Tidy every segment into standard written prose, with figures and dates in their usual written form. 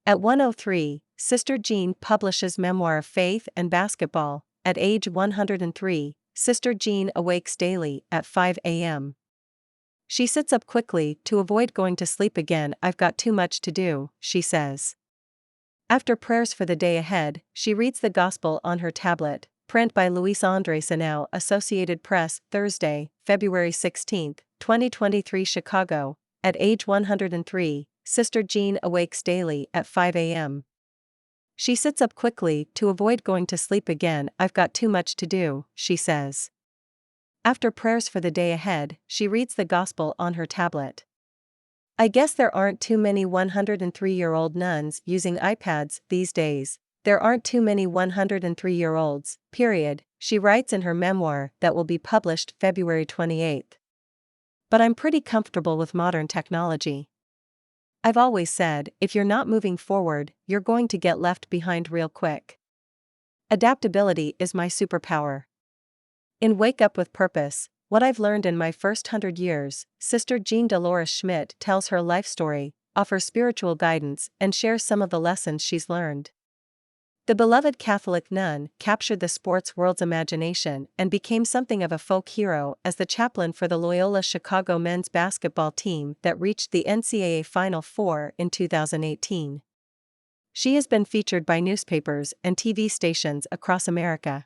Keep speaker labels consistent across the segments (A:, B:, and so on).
A: At 103, Sister Jean publishes memoir of faith and basketball. At age 103, Sister Jean awakes daily at 5 a.m. She sits up quickly to avoid going to sleep again. I've got too much to do, she says. After prayers for the day ahead, she reads the Gospel on her tablet. Print by Luis Andres Anel, Associated Press, Thursday, February 16, 2023, Chicago. At age 103, Sister Jean awakes daily at 5 a.m. She sits up quickly to avoid going to sleep again. I've got too much to do, she says. After prayers for the day ahead, she reads the Gospel on her tablet. I guess there aren't too many 103-year-old nuns using iPads these days. There aren't too many 103-year-olds, period, she writes in her memoir that will be published February 28. But I'm pretty comfortable with modern technology. I've always said, if you're not moving forward, you're going to get left behind real quick. Adaptability is my superpower. In Wake Up with Purpose, What I've Learned in My First 100 Years, Sister Jean Dolores Schmidt tells her life story, offers spiritual guidance, and shares some of the lessons she's learned. The beloved Catholic nun captured the sports world's imagination and became something of a folk hero as the chaplain for the Loyola Chicago men's basketball team that reached the NCAA Final Four in 2018. She has been featured by newspapers and TV stations across America.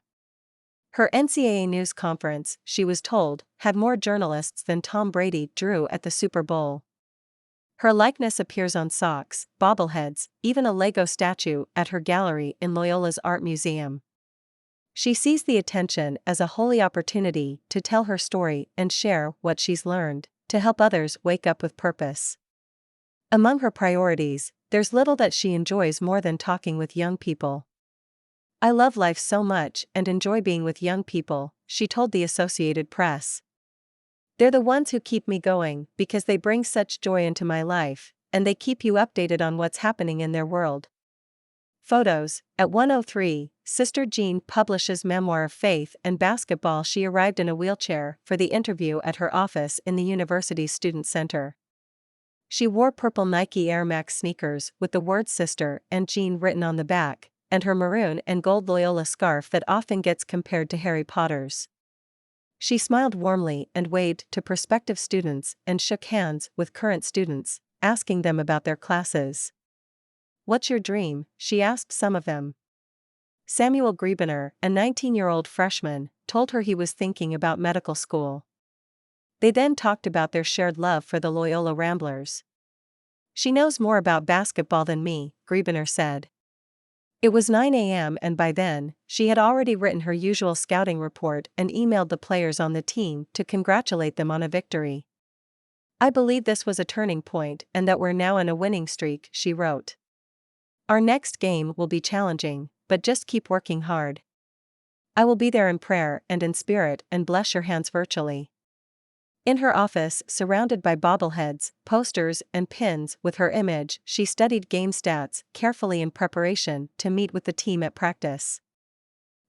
A: Her NCAA news conference, she was told, had more journalists than Tom Brady drew at the Super Bowl. Her likeness appears on socks, bobbleheads, even a Lego statue at her gallery in Loyola's Art Museum. She sees the attention as a holy opportunity to tell her story and share what she's learned, to help others wake up with purpose. Among her priorities, there's little that she enjoys more than talking with young people. I love life so much and enjoy being with young people, she told the Associated Press. They're the ones who keep me going because they bring such joy into my life, and they keep you updated on what's happening in their world. Photos. At 103, Sister Jean publishes memoir of faith and basketball. She arrived in a wheelchair for the interview at her office in the university's student center. She wore purple Nike Air Max sneakers with the words Sister and Jean written on the back, and her maroon and gold Loyola scarf that often gets compared to Harry Potter's. She smiled warmly and waved to prospective students and shook hands with current students, asking them about their classes. What's your dream? She asked some of them. Samuel Griebener, a 19-year-old freshman, told her he was thinking about medical school. They then talked about their shared love for the Loyola Ramblers. She knows more about basketball than me, Griebener said. It was 9 a.m. and by then, she had already written her usual scouting report and emailed the players on the team to congratulate them on a victory. I believe this was a turning point and that we're now in a winning streak, she wrote. Our next game will be challenging, but just keep working hard. I will be there in prayer and in spirit and bless your hands virtually. In her office, surrounded by bobbleheads, posters, and pins with her image, she studied game stats carefully in preparation to meet with the team at practice.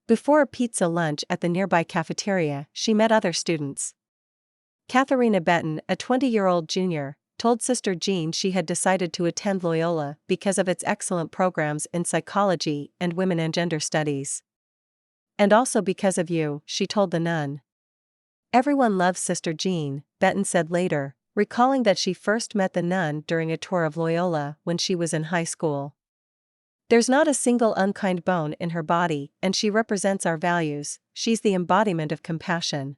A: Before a pizza lunch at the nearby cafeteria, she met other students. Katharina Benton, a 20-year-old junior, told Sister Jean she had decided to attend Loyola because of its excellent programs in psychology and women and gender studies. And also because of you, she told the nun. Everyone loves Sister Jean, Benton said later, recalling that she first met the nun during a tour of Loyola when she was in high school. There's not a single unkind bone in her body, and she represents our values. She's the embodiment of compassion.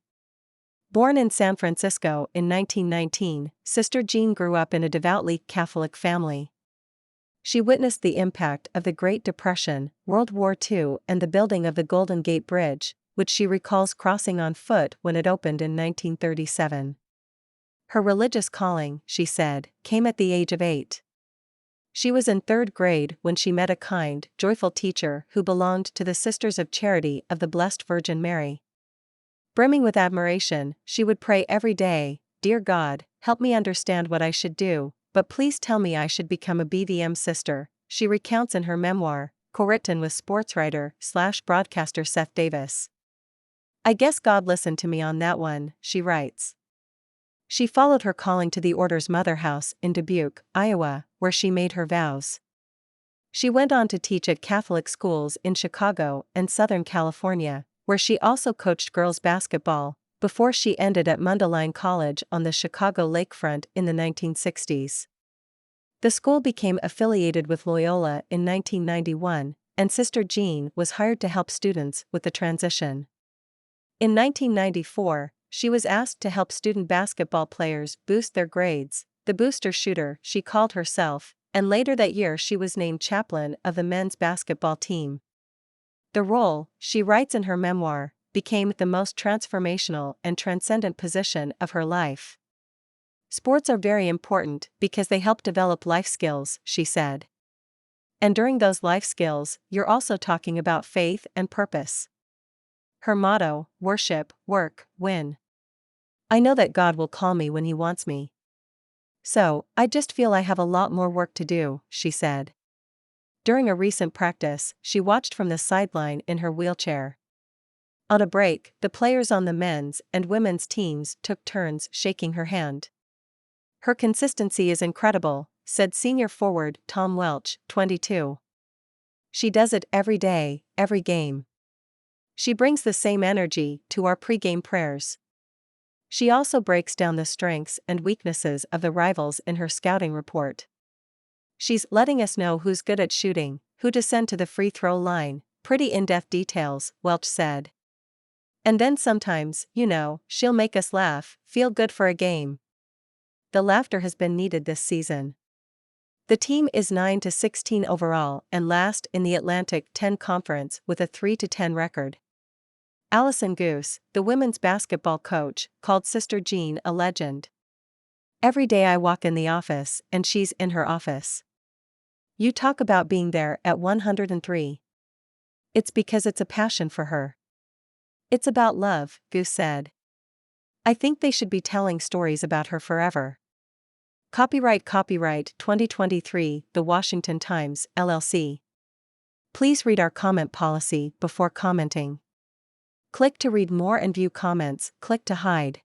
A: Born in San Francisco in 1919, Sister Jean grew up in a devoutly Catholic family. She witnessed the impact of the Great Depression, World War II, and the building of the Golden Gate Bridge, which she recalls crossing on foot when it opened in 1937. Her religious calling, she said, came at the age of 8. She was in 3rd grade when she met a kind, joyful teacher who belonged to the Sisters of Charity of the Blessed Virgin Mary. Brimming with admiration, she would pray every day, "Dear God, help me understand what I should do, but please tell me I should become a BVM sister," she recounts in her memoir, co-written with sportswriter/broadcaster Seth Davis. I guess God listened to me on that one, she writes. She followed her calling to the Order's mother house in Dubuque, Iowa, where she made her vows. She went on to teach at Catholic schools in Chicago and Southern California, where she also coached girls basketball, before she ended at Mundelein College on the Chicago lakefront in the 1960s. The school became affiliated with Loyola in 1991, and Sister Jean was hired to help students with the transition. In 1994, she was asked to help student basketball players boost their grades, the booster shooter she called herself, and later that year she was named chaplain of the men's basketball team. The role, she writes in her memoir, became the most transformational and transcendent position of her life. Sports are very important because they help develop life skills, she said. And during those life skills, you're also talking about faith and purpose. Her motto, worship, work, win. I know that God will call me when He wants me. So, I just feel I have a lot more work to do, she said. During a recent practice, she watched from the sideline in her wheelchair. On a break, the players on the men's and women's teams took turns shaking her hand. Her consistency is incredible, said senior forward Tom Welch, 22. She does it every day, every game. She brings the same energy to our pre-game prayers. She also breaks down the strengths and weaknesses of the rivals in her scouting report. She's letting us know who's good at shooting, who to send to the free throw line, pretty in-depth details, Welch said. And then sometimes, she'll make us laugh, feel good for a game. The laughter has been needed this season. The team is 9-16 overall and last in the Atlantic 10 Conference with a 3-10 record. Allison Goose, the women's basketball coach, called Sister Jean a legend. Every day I walk in the office and she's in her office. You talk about being there at 103. It's because it's a passion for her. It's about love, Goose said. I think they should be telling stories about her forever. Copyright 2023, The Washington Times, LLC. Please read our comment policy before commenting. Click to read more and view comments, click to hide.